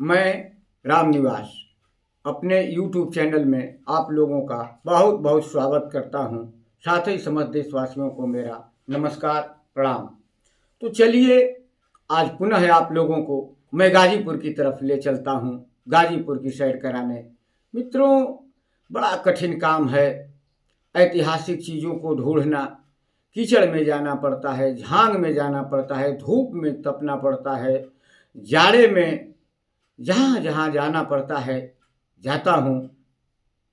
मैं राम निवास अपने YouTube channel में आप लोगों का बहुत बहुत स्वागत करता हूं। साथ ही समस्त देशवासियों को मेरा नमस्कार प्रणाम। तो चलिए आज पुनः आप लोगों को मैं गाजीपुर की तरफ ले चलता हूं, गाजीपुर की सैर कराने। मित्रों, बड़ा कठिन काम है ऐतिहासिक चीज़ों को ढूंढना। कीचड़ में जाना पड़ता है, झांग में जाना पड़ता है, धूप में तपना पड़ता है, जाड़े में जहाँ जहाँ जाना पड़ता है जाता हूँ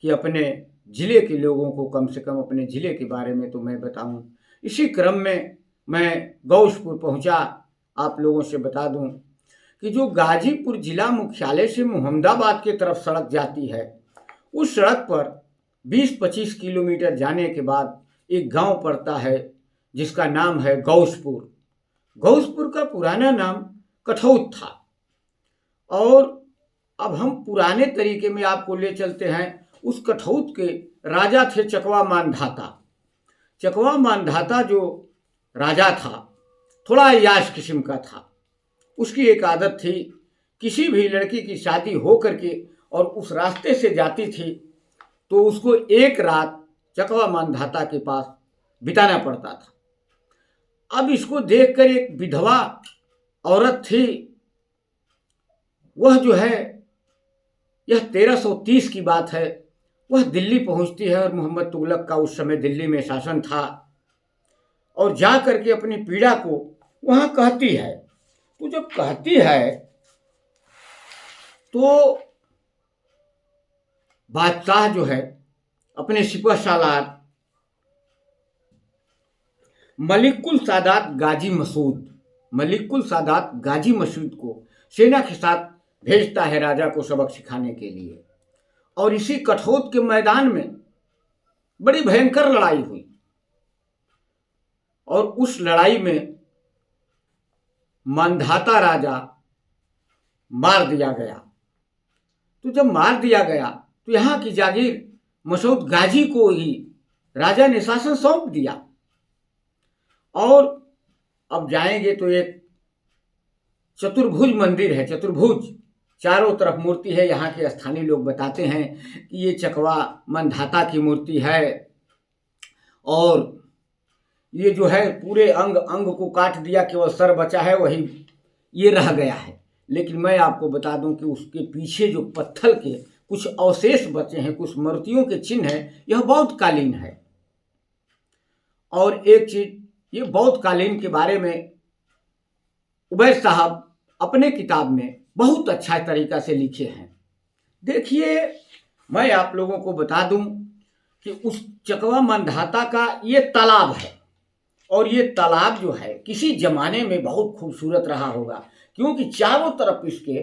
कि अपने ज़िले के लोगों को कम से कम अपने ज़िले के बारे में तो मैं बताऊँ। इसी क्रम में मैं गौसपुर पहुँचा। आप लोगों से बता दूँ कि जो गाजीपुर ज़िला मुख्यालय से मोहम्मदाबाद की तरफ सड़क जाती है, उस सड़क पर 20-25 किलोमीटर जाने के बाद एक गांव पड़ता है जिसका नाम है गौसपुर। गौसपुर का पुराना नाम कठौत था और अब हम पुराने तरीके में आपको ले चलते हैं। उस कठौत के राजा थे चकवा मानधाता। चकवा मानधाता जो राजा था थोड़ा अय्याश किस्म का था। उसकी एक आदत थी, किसी भी लड़की की शादी हो करके और उस रास्ते से जाती थी तो उसको एक रात चकवा मानधाता के पास बिताना पड़ता था। अब इसको देखकर एक विधवा औरत थी, वह जो है, यह 1330 की बात है, वह दिल्ली पहुंचती है और मोहम्मद तुगलक का उस समय दिल्ली में शासन था और जा करके अपनी पीड़ा को वहां कहती है। तो जब कहती है तो बादशाह जो है अपने सिपह सालार मलिकुल सादात गाजी मसूद को सेना के साथ भेजता है राजा को सबक सिखाने के लिए। और इसी कठौत के मैदान में बड़ी भयंकर लड़ाई हुई और उस लड़ाई में मानधाता राजा मार दिया गया। तो जब मार दिया गया तो यहाँ की जागीर मसूद गाजी को ही राजा ने शासन सौंप दिया। और अब जाएंगे तो एक चतुर्भुज मंदिर है, चतुर्भुज चारों तरफ मूर्ति है। यहाँ के स्थानीय लोग बताते हैं कि ये चकवा मानधाता की मूर्ति है और ये जो है पूरे अंग अंग को काट दिया, केवल सर बचा है, वही ये रह गया है। लेकिन मैं आपको बता दूं कि उसके पीछे जो पत्थर के कुछ अवशेष बचे हैं, कुछ मूर्तियों के चिन्ह हैं, यह बौद्ध कालीन है। और एक चीज, ये बौद्ध कालीन के बारे में उबैर साहब अपने किताब में बहुत अच्छा तरीका से लिखे हैं। देखिए, मैं आप लोगों को बता दूं कि उस चकवा मानधाता का ये तालाब है और ये तालाब जो है किसी जमाने में बहुत खूबसूरत रहा होगा, क्योंकि चारों तरफ इसके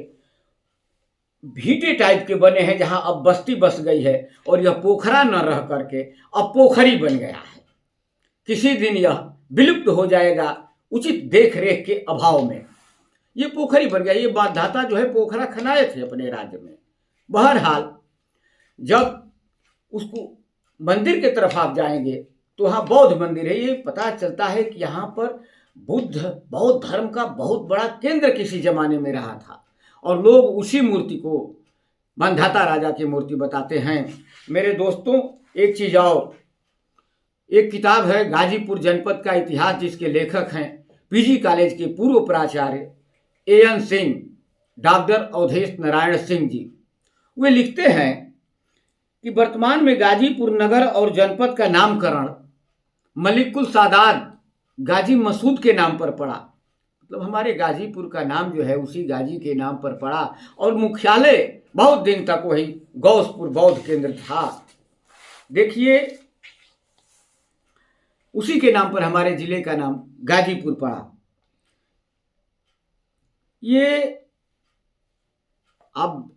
भीटे टाइप के बने हैं जहां अब बस्ती बस गई है और यह पोखरा न रह करके अब पोखरी बन गया है। किसी दिन यह विलुप्त हो जाएगा उचित देख रेख के अभाव में। ये पोखरी बन गया। ये मानधाता जो है पोखरा खनाए थे अपने राज्य में। बहरहाल जब उसको मंदिर की तरफ आप जाएंगे तो वहाँ बौद्ध मंदिर है। ये पता चलता है कि यहाँ पर बौद्ध धर्म का बहुत बड़ा केंद्र किसी जमाने में रहा था और लोग उसी मूर्ति को मानधाता राजा की मूर्ति बताते हैं। मेरे दोस्तों, एक चीज़ और, एक किताब है गाजीपुर जनपद का इतिहास, जिसके लेखक हैं पीजी कॉलेज के पूर्व प्राचार्य एएन सिंह, डॉक्टर अवधेश नारायण सिंह जी। वे लिखते हैं कि वर्तमान में गाजीपुर नगर और जनपद का नामकरण मलिकुल सादात गाजी मसूद के नाम पर पड़ा। मतलब हमारे गाजीपुर का नाम जो है उसी गाजी के नाम पर पड़ा और मुख्यालय बहुत दिन तक वही गौसपुर बौद्ध केंद्र था। देखिए, उसी के नाम पर हमारे जिले का नाम गाजीपुर पड़ा। ये अब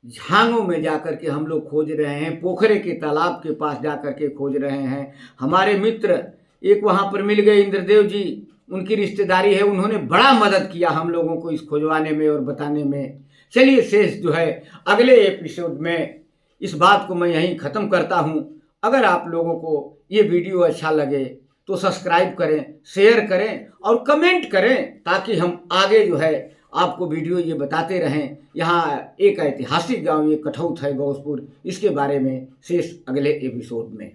झांगों में जाकर के हम लोग खोज रहे हैं, पोखरे के तालाब के पास जाकर के खोज रहे हैं। हमारे मित्र एक वहाँ पर मिल गए, इंद्रदेव जी, उनकी रिश्तेदारी है, उन्होंने बड़ा मदद किया हम लोगों को इस खोजवाने में और बताने में। चलिए, शेष जो है अगले एपिसोड में, इस बात को मैं यहीं ख़त्म करता हूँ। अगर आप लोगों को ये वीडियो अच्छा लगे तो सब्सक्राइब करें, शेयर करें और कमेंट करें, ताकि हम आगे जो है आपको वीडियो ये बताते रहें। यहाँ एक ऐतिहासिक गांव ये कठौत है गौसपुर, इसके बारे में शेष अगले एपिसोड में।